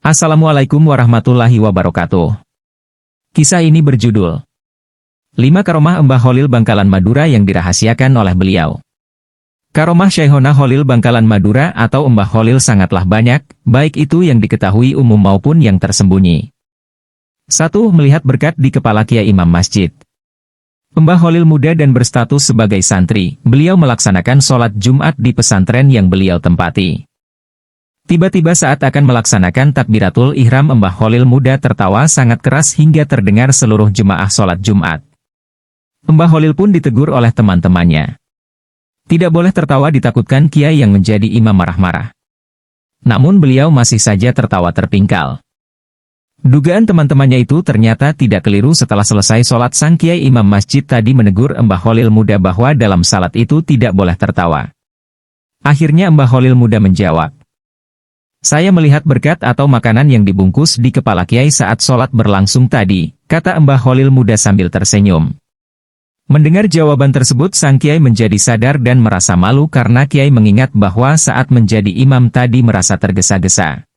Assalamualaikum warahmatullahi wabarakatuh. Kisah ini berjudul 5 Karomah Mbah Holil Bangkalan Madura yang dirahasiakan oleh beliau. Karomah Syekhona Holil Bangkalan Madura atau Mbah Holil sangatlah banyak, baik itu yang diketahui umum maupun yang tersembunyi. 1. Melihat berkat di kepala Kiai Imam Masjid. Mbah Holil muda dan berstatus sebagai santri, beliau melaksanakan sholat Jumat di pesantren yang beliau tempati. Tiba-tiba saat akan melaksanakan takbiratul ihram, Mbah Holil muda tertawa sangat keras hingga terdengar seluruh jemaah sholat Jumat. Mbah Holil pun ditegur oleh teman-temannya. Tidak boleh tertawa, ditakutkan kiai yang menjadi imam marah-marah. Namun beliau masih saja tertawa terpingkal. Dugaan teman-temannya itu ternyata tidak keliru. Setelah selesai sholat, sang kiai imam masjid tadi menegur Mbah Holil muda bahwa dalam salat itu tidak boleh tertawa. Akhirnya Mbah Holil muda menjawab, "Saya melihat berkat atau makanan yang dibungkus di kepala kiai saat sholat berlangsung tadi," kata Mbah Holil muda sambil tersenyum. Mendengar jawaban tersebut, sang kiai menjadi sadar dan merasa malu karena kiai mengingat bahwa saat menjadi imam tadi merasa tergesa-gesa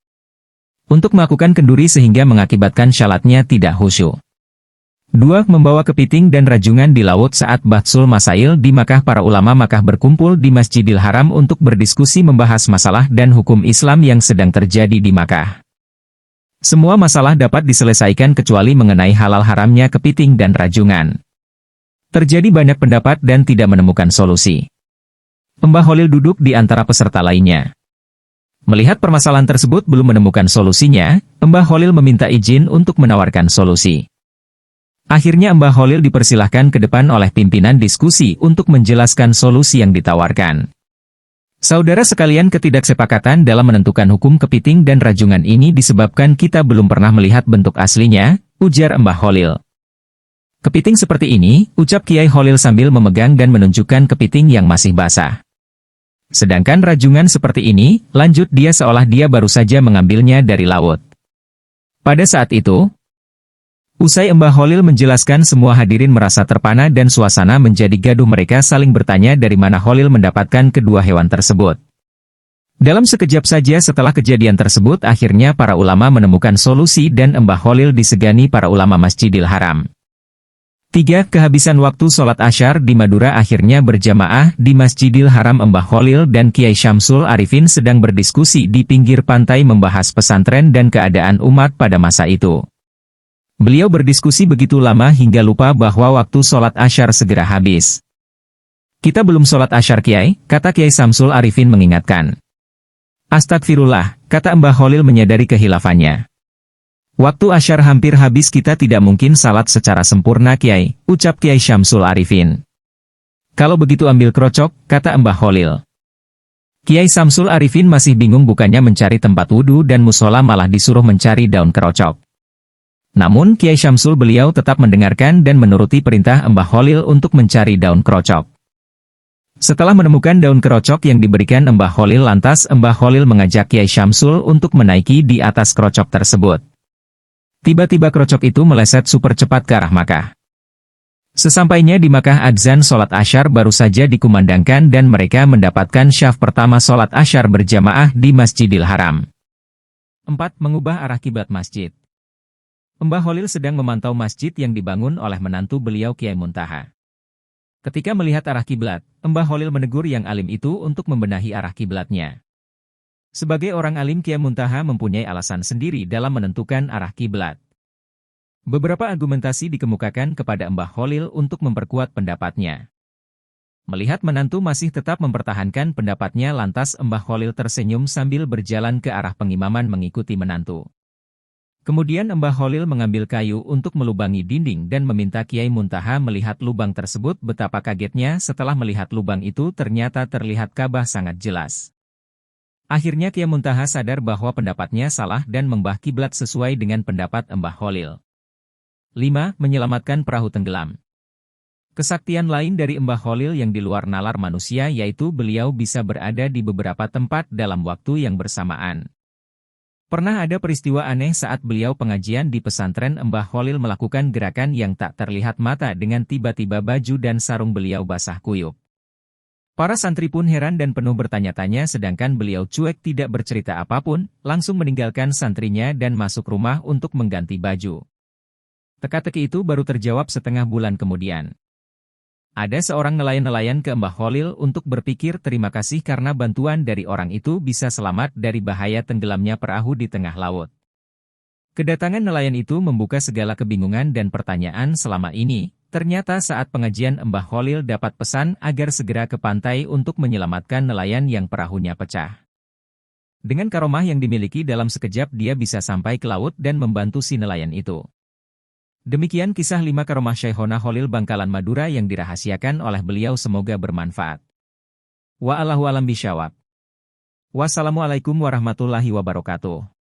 untuk melakukan kenduri sehingga mengakibatkan syalatnya tidak khusyuk. 2. Membawa kepiting dan rajungan di laut. Saat Bahsul Masail di Makkah, para ulama Makkah berkumpul di Masjidil Haram untuk berdiskusi membahas masalah dan hukum Islam yang sedang terjadi di Makkah. Semua masalah dapat diselesaikan kecuali mengenai halal haramnya kepiting dan rajungan. Terjadi banyak pendapat dan tidak menemukan solusi. Mbah Holil duduk di antara peserta lainnya. Melihat permasalahan tersebut belum menemukan solusinya, Mbah Holil meminta izin untuk menawarkan solusi. Akhirnya Mbah Holil dipersilahkan ke depan oleh pimpinan diskusi untuk menjelaskan solusi yang ditawarkan. Saudara sekalian, ketidaksepakatan dalam menentukan hukum kepiting dan rajungan ini disebabkan kita belum pernah melihat bentuk aslinya, ujar Mbah Holil. Kepiting seperti ini, ucap Kiai Holil sambil memegang dan menunjukkan kepiting yang masih basah. Sedangkan rajungan seperti ini, lanjut dia seolah dia baru saja mengambilnya dari laut. Pada saat itu, usai Mbah Holil menjelaskan, semua hadirin merasa terpana dan suasana menjadi gaduh. Mereka saling bertanya dari mana Holil mendapatkan kedua hewan tersebut. Dalam sekejap saja setelah kejadian tersebut, akhirnya para ulama menemukan solusi dan Mbah Holil disegani para ulama Masjidil Haram. 3. Kehabisan waktu sholat Asyar di Madura. Akhirnya berjamaah di Masjidil Haram. Mbah Holil dan Kiai Syamsul Arifin sedang berdiskusi di pinggir pantai membahas pesantren dan keadaan umat pada masa itu. Beliau berdiskusi begitu lama hingga lupa bahwa waktu sholat Asyar segera habis. "Kita belum sholat Asyar, Kiai," kata Kiai Syamsul Arifin mengingatkan. "Astagfirullah," kata Mbah Holil menyadari kehilafannya. "Waktu Asyar hampir habis, kita tidak mungkin salat secara sempurna, Kiai," ucap Kiai Syamsul Arifin. "Kalau begitu ambil krocok," kata Mbah Holil. Kiai Syamsul Arifin masih bingung, bukannya mencari tempat wudhu dan musola malah disuruh mencari daun kerocok. Namun Kiai Syamsul beliau tetap mendengarkan dan menuruti perintah Mbah Holil untuk mencari daun kerocok. Setelah menemukan daun kerocok yang diberikan Mbah Holil, lantas Mbah Holil mengajak Kiai Syamsul untuk menaiki di atas kerocok tersebut. Tiba-tiba kerocok itu meleset super cepat ke arah Makkah. Sesampainya di Makkah, adzan sholat Asyar baru saja dikumandangkan dan mereka mendapatkan syaf pertama sholat Asyar berjamaah di Masjidil Haram. 4. Mengubah arah kiblat masjid. Mbah Holil sedang memantau masjid yang dibangun oleh menantu beliau Kiai Muntaha. Ketika melihat arah kiblat, Mbah Holil menegur yang alim itu untuk membenahi arah kiblatnya. Sebagai orang alim, Kiai Muntaha mempunyai alasan sendiri dalam menentukan arah kiblat. Beberapa argumentasi dikemukakan kepada Mbah Holil untuk memperkuat pendapatnya. Melihat menantu masih tetap mempertahankan pendapatnya, lantas Mbah Holil tersenyum sambil berjalan ke arah pengimaman mengikuti menantu. Kemudian Mbah Holil mengambil kayu untuk melubangi dinding dan meminta Kiai Muntaha melihat lubang tersebut. Betapa kagetnya setelah melihat lubang itu, ternyata terlihat Ka'bah sangat jelas. Akhirnya Kiai Muntaha sadar bahwa pendapatnya salah dan membah kiblat sesuai dengan pendapat Mbah Holil. 5. Menyelamatkan perahu tenggelam. Kesaktian lain dari Mbah Holil yang di luar nalar manusia, yaitu beliau bisa berada di beberapa tempat dalam waktu yang bersamaan. Pernah ada peristiwa aneh saat beliau pengajian di pesantren. Mbah Holil melakukan gerakan yang tak terlihat mata dengan tiba-tiba baju dan sarung beliau basah kuyup. Para santri pun heran dan penuh bertanya-tanya sedangkan beliau cuek tidak bercerita apapun, langsung meninggalkan santrinya dan masuk rumah untuk mengganti baju. Teka-teki itu baru terjawab setengah bulan kemudian. Ada seorang nelayan-nelayan ke Mbah Kholil untuk berpikir terima kasih karena bantuan dari orang itu bisa selamat dari bahaya tenggelamnya perahu di tengah laut. Kedatangan nelayan itu membuka segala kebingungan dan pertanyaan selama ini. Ternyata saat pengajian Mbah Kholil dapat pesan agar segera ke pantai untuk menyelamatkan nelayan yang perahunya pecah. Dengan karomah yang dimiliki dalam sekejap dia bisa sampai ke laut dan membantu si nelayan itu. Demikian kisah 5 karomah Syekhona Kholil Bangkalan Madura yang dirahasiakan oleh beliau, semoga bermanfaat. Wa'allahu a'lam bishawab. Wassalamualaikum warahmatullahi wabarakatuh.